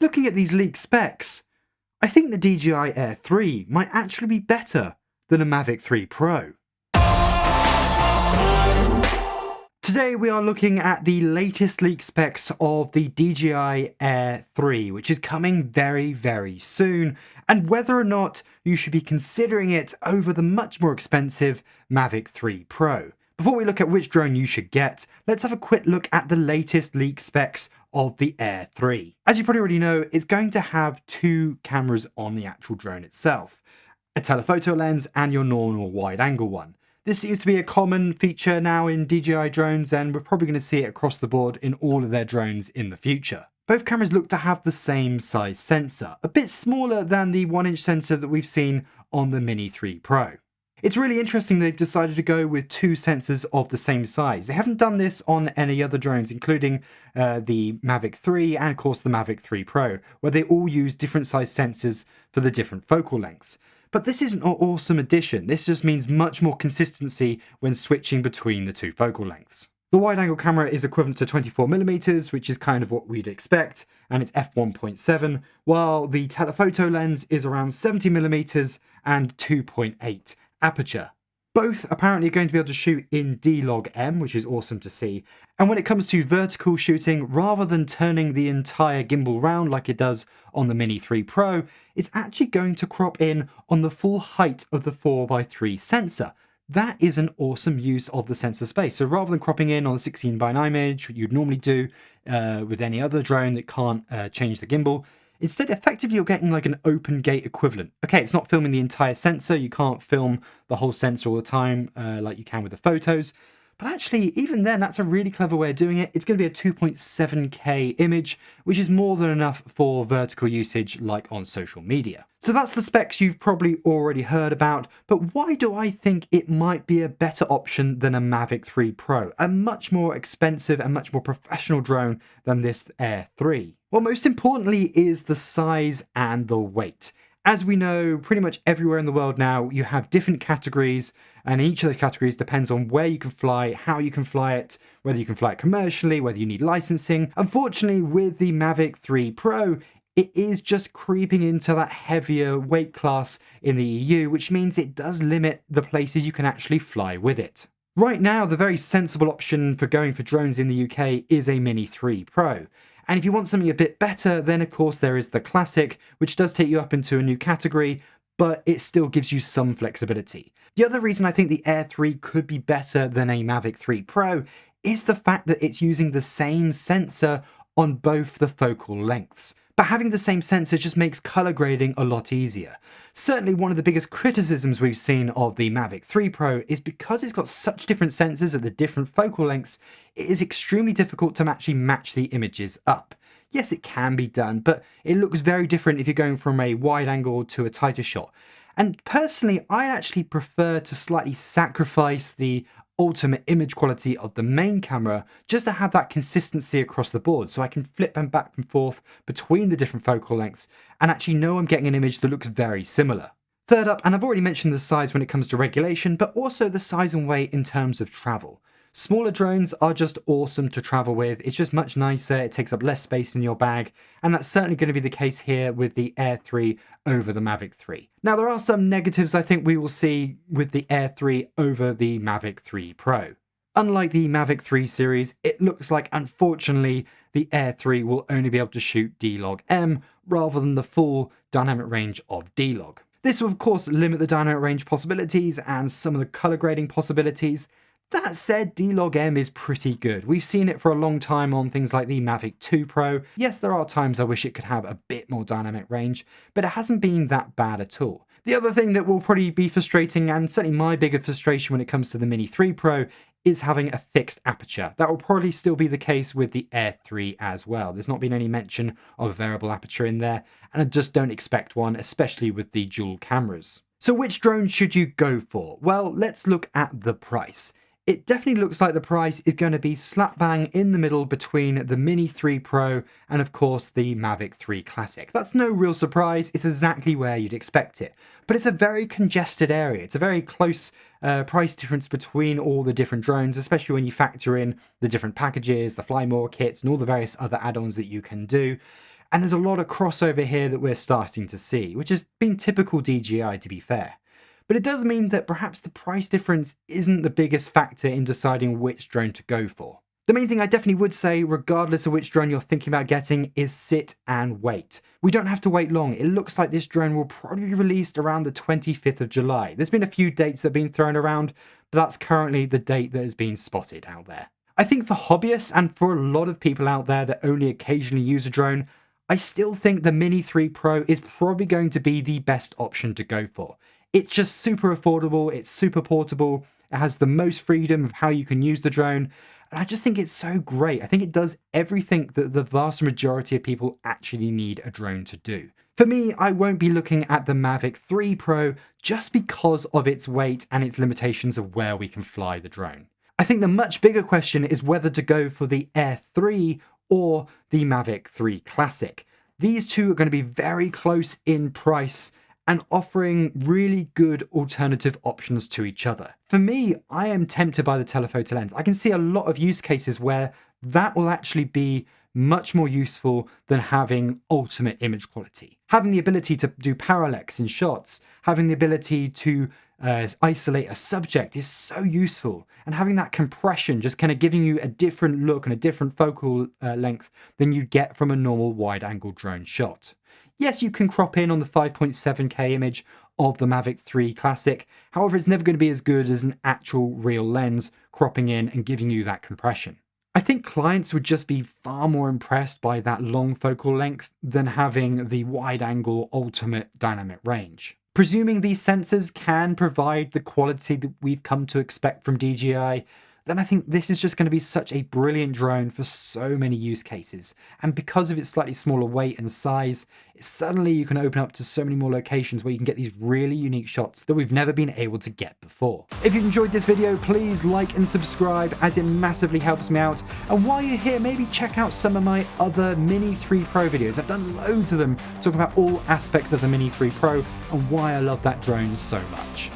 Looking at these leaked specs, I think the DJI Air 3 might actually be better than a Mavic 3 Pro. Today we are looking at the latest leak specs of the DJI Air 3, which is coming very, very soon, and whether or not you should be considering it over the much more expensive Mavic 3 Pro. Before we look at which drone you should get, let's have a quick look at the latest leak specs of the Air 3. As you probably already know, it's going to have two cameras on the actual drone itself, a telephoto lens and your normal wide-angle one. This seems to be a common feature now in DJI drones, and we're probably going to see it across the board in all of their drones in the future. Both cameras look to have the same size sensor, a bit smaller than the 1-inch sensor that we've seen on the Mini 3 Pro. It's really interesting they've decided to go with two sensors of the same size. They haven't done this on any other drones, including the Mavic 3 and of course the Mavic 3 Pro, where they all use different size sensors for the different focal lengths. But this is an awesome addition. This just means much more consistency when switching between the two focal lengths. The wide-angle camera is equivalent to 24mm, which is kind of what we'd expect, and it's f1.7, while the telephoto lens is around 70mm and 2.8 aperture. Both apparently are going to be able to shoot in D-Log-M, which is awesome to see. And when it comes to vertical shooting, rather than turning the entire gimbal round like it does on the Mini 3 Pro, it's actually going to crop in on the full height of the 4x3 sensor. That is an awesome use of the sensor space. So rather than cropping in on the 16:9 image, what you'd normally do with any other drone that can't change the gimbal, instead, effectively, you're getting like an open gate equivalent. Okay, it's not filming the entire sensor. You can't film the whole sensor all the time like you can with the photos. But actually, even then, that's a really clever way of doing it. It's going to be a 2.7K image, which is more than enough for vertical usage like on social media. So that's the specs you've probably already heard about, but why do I think it might be a better option than a Mavic 3 Pro, a much more expensive and much more professional drone than this Air 3? Well, most importantly is the size and the weight. As we know, pretty much everywhere in the world now, you have different categories, and each of those categories depends on where you can fly, how you can fly it, whether you can fly it commercially, whether you need licensing. Unfortunately, with the Mavic 3 Pro, it is just creeping into that heavier weight class in the EU, which means it does limit the places you can actually fly with it. Right now, the very sensible option for going for drones in the UK is a Mini 3 Pro. And if you want something a bit better, then of course there is the Classic, which does take you up into a new category, but it still gives you some flexibility. The other reason I think the Air 3 could be better than a Mavic 3 Pro is the fact that it's using the same sensor on both the focal lengths. But having the same sensor just makes color grading a lot easier. Certainly one of the biggest criticisms we've seen of the Mavic 3 Pro is because it's got such different sensors at the different focal lengths, it is extremely difficult to actually match the images up. Yes, it can be done, but it looks very different if you're going from a wide angle to a tighter shot. And personally, I actually prefer to slightly sacrifice the ultimate image quality of the main camera just to have that consistency across the board, so I can flip them back and forth between the different focal lengths and actually know I'm getting an image that looks very similar. Third up, and I've already mentioned the size when it comes to regulation, but also the size and weight in terms of travel. Smaller drones are just awesome to travel with. It's just much nicer, it takes up less space in your bag, and that's certainly going to be the case here with the Air 3 over the Mavic 3. Now, there are some negatives I think we will see with the Air 3 over the Mavic 3 Pro. Unlike the Mavic 3 series, it looks like, unfortunately, the Air 3 will only be able to shoot D-Log-M rather than the full dynamic range of D-Log. This will, of course, limit the dynamic range possibilities and some of the color grading possibilities. That said, D-Log-M is pretty good. We've seen it for a long time on things like the Mavic 2 Pro. Yes, there are times I wish it could have a bit more dynamic range, but it hasn't been that bad at all. The other thing that will probably be frustrating, and certainly my bigger frustration when it comes to the Mini 3 Pro, is having a fixed aperture. That will probably still be the case with the Air 3 as well. There's not been any mention of a variable aperture in there, and I just don't expect one, especially with the dual cameras. So which drone should you go for? Well, let's look at the price. It definitely looks like the price is going to be slap bang in the middle between the Mini 3 Pro and of course the Mavic 3 Classic. That's no real surprise, it's exactly where you'd expect it. But it's a very congested area, it's a very close price difference between all the different drones, especially when you factor in the different packages, the Fly More kits and all the various other add-ons that you can do. And there's a lot of crossover here that we're starting to see, which has been typical DJI, to be fair. But it does mean that perhaps the price difference isn't the biggest factor in deciding which drone to go for. The main thing I definitely would say, regardless of which drone you're thinking about getting, is sit and wait. We don't have to wait long. It looks like this drone will probably be released around the 25th of July. There's been a few dates that have been thrown around, but that's currently the date that has been spotted out there. I think for hobbyists and for a lot of people out there that only occasionally use a drone, I still think the Mini 3 Pro is probably going to be the best option to go for. It's just super affordable, it's super portable, it has the most freedom of how you can use the drone, and I just think it's so great. I think it does everything that the vast majority of people actually need a drone to do. For me, I won't be looking at the Mavic 3 Pro just because of its weight and its limitations of where we can fly the drone. I think the much bigger question is whether to go for the Air 3 or the Mavic 3 Classic. These two are going to be very close in price and offering really good alternative options to each other. For me, I am tempted by the telephoto lens. I can see a lot of use cases where that will actually be much more useful than having ultimate image quality. Having the ability to do parallax in shots, having the ability to isolate a subject is so useful, and having that compression just kind of giving you a different look and a different focal length than you get from a normal wide angle drone shot. Yes, you can crop in on the 5.7K image of the Mavic 3 Classic, however it's never going to be as good as an actual real lens cropping in and giving you that compression. I think clients would just be far more impressed by that long focal length than having the wide angle ultimate dynamic range. Presuming these sensors can provide the quality that we've come to expect from DJI, then I think this is just going to be such a brilliant drone for so many use cases. And because of its slightly smaller weight and size, suddenly you can open up to so many more locations where you can get these really unique shots that we've never been able to get before. If you enjoyed this video, please like and subscribe, as it massively helps me out. And while you're here, maybe check out some of my other Mini 3 Pro videos. I've done loads of them talking about all aspects of the Mini 3 Pro and why I love that drone so much.